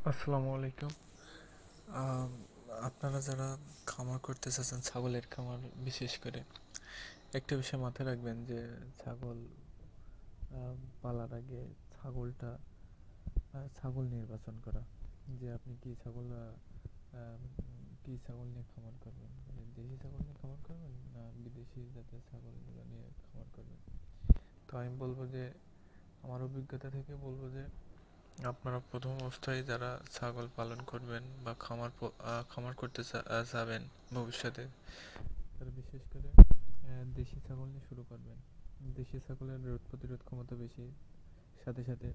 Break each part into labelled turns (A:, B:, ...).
A: আসসালামু আলাইকুম। আম, আপনারা যারা খামার করতে চাচ্ছেন, ছাগলের খামার বিশেষ করে, একটা বিষয় মাথায় রাখবেন যে ছাগল পালার আগে ছাগলটা ছাগল নির্বাচন করা, যে আপনি আম, কি ছাগল নিয়ে খামার করবেন, মানে দেশি ছাগল নিয়ে খামার করবেন না বিদেশি জাতের ছাগলগুলো নিয়ে খামার করবেন। তো আমি বলবো যে, আমার অভিজ্ঞতা থেকে বলবো যে, আপনারা প্রথম অবস্থায় যারা ছাগল পালন করবেন বা খামার করতে যাবেন ভবিষ্যতে, তারা বিশেষ করে দেশি ছাগল নিয়ে শুরু করবেন। দেশি ছাগলের রোগ প্রতিরোধ ক্ষমতা বেশি, সাথে সাথে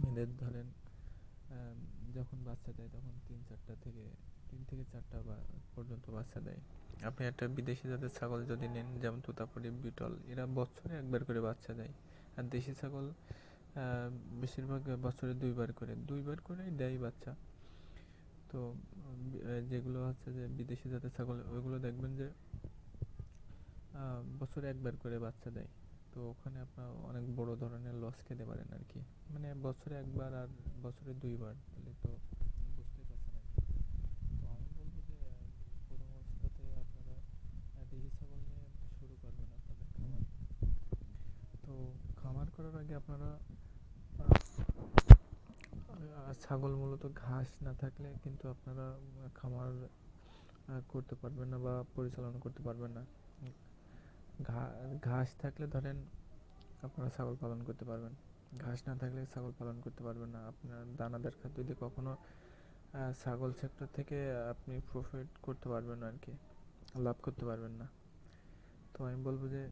A: এদের ধরেন আম, যখন বাচ্চা দেয় তখন 3 থেকে 4টা পর্যন্ত বাচ্চা দেয়। আপনি একটা বিদেশি জাতের ছাগল যদি নেন, যেমন তোতাপুরি, বিটল, এরা বছরে একবার করে বাচ্চা দেয়। আর দেশি ছাগল বেশিরভাগ বছরে দুইবার করেই দেয় বাচ্চা। তো যেগুলো হচ্ছে যে বিদেশি জাতের ছাগল, ওইগুলো দেখবেন যে বছরে একবার করে বাচ্চা দেয়। তো ওখানে আপনার অনেক বড় ধরনের লস খেতে পারেন আর কি। মানে বছরে একবার আর বছরে দুইবার, তাহলে তো বুঝতেই পারছেন আর কি। তো আমি বলবো যে প্রথম অবস্থাতে আপনারা দেশি ছাগল নিয়ে শুরু করবেন আপনাদের খামার। তো খামার করার আগে আপনারা ছাগল মূলত ঘাস না থাকলে কিন্তু আপনারা খামার করতে পারবেন না বা পরিচালনা করতে পারবেন না। ঘাস থাকলে ধরেন আপনারা ছাগল পালন করতে পারবেন, ঘাস না থাকলে ছাগল পালন করতে পারবেন না। আপনার দানাদার খাদ্য দিয়ে কখনো ছাগল সেক্টর থেকে আপনি প্রফিট করতে পারবেন না আর কি, লাভ করতে পারবেন না। তো আমি বলবো যে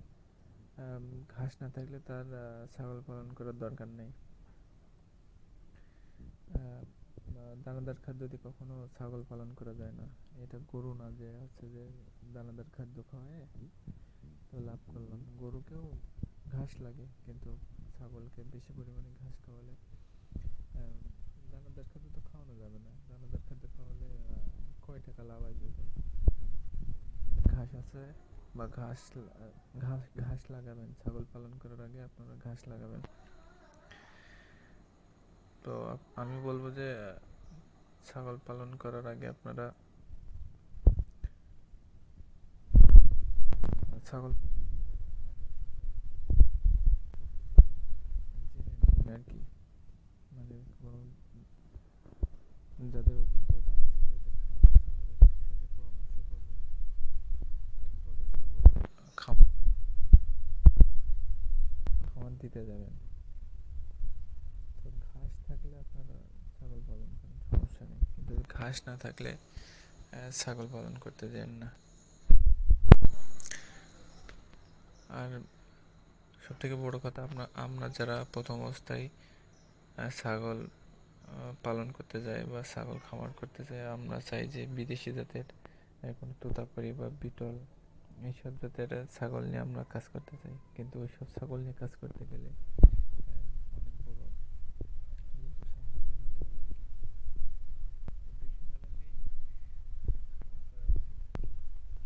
A: ঘাস না থাকলে তার ছাগল পালন করার দরকার নেই। দানাদার খাদ্য দিয়ে কখনো ছাগল পালন করা যায় না। এটা গরু না যে হচ্ছে যে দানাদার খাদ্য খাওয়ায় তো লাভ করলাম। গরুকেও ঘাস লাগে, কিন্তু ছাগলকে বেশি পরিমাণে ঘাস খাওয়ালে আহ, দানাদার খাদ্য তো খাওয়ানো যাবে না। দানাদার খাদ্য খাওয়ালে কয় টাকা লাভ আসবে তাই? ঘাস আছে বা ঘাস লাগাবেন, ছাগল পালন করার আগে আপনারা ঘাস লাগাবেন। তো আমি বলবো যে ছাগল পালন করার আগে আপনারা ছাগল জেনে নেবেন আর কি। মানে কোনো যাদের অভিজ্ঞতা আছে, যাদের খামার আছে, তাদের সাথে পরামর্শ করবেন। তারপরে ছাগল খামার দিতে যাবেন। তো ঘাস থাকলে আপনারা ছাগল পালন করেন, সমস্যা নেই, কিন্তু ঘাস না থাকলে ছাগল পালন করতে যান না। আর সব থেকে বড় কথা, আমরা যারা প্রথম অবস্থায় ছাগল পালন করতে যায় বা ছাগল খামার করতে যায়, আমরা চাই যে বিদেশি জাতের কোনো তোতাপুরি বা বিটল এইসব জাতের ছাগল নিয়ে আমরা কাজ করতে চাই। কিন্তু ওইসব ছাগল নিয়ে কাজ করতে গেলে অনেক বড় লসের সম্মুখীন হতে হবে আর কি। তো 200 টাকা নিয়েই খামার করা উচিত আর কি।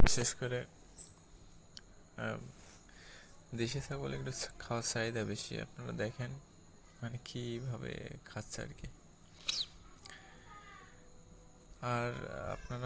A: বিশেষ করে আহ, দেশি ছাগল একটু খাওয়ার চাহিদা বেশি, আপনারা দেখেন মানে কীভাবে খাচ্ছে আর কি। আর আপনারা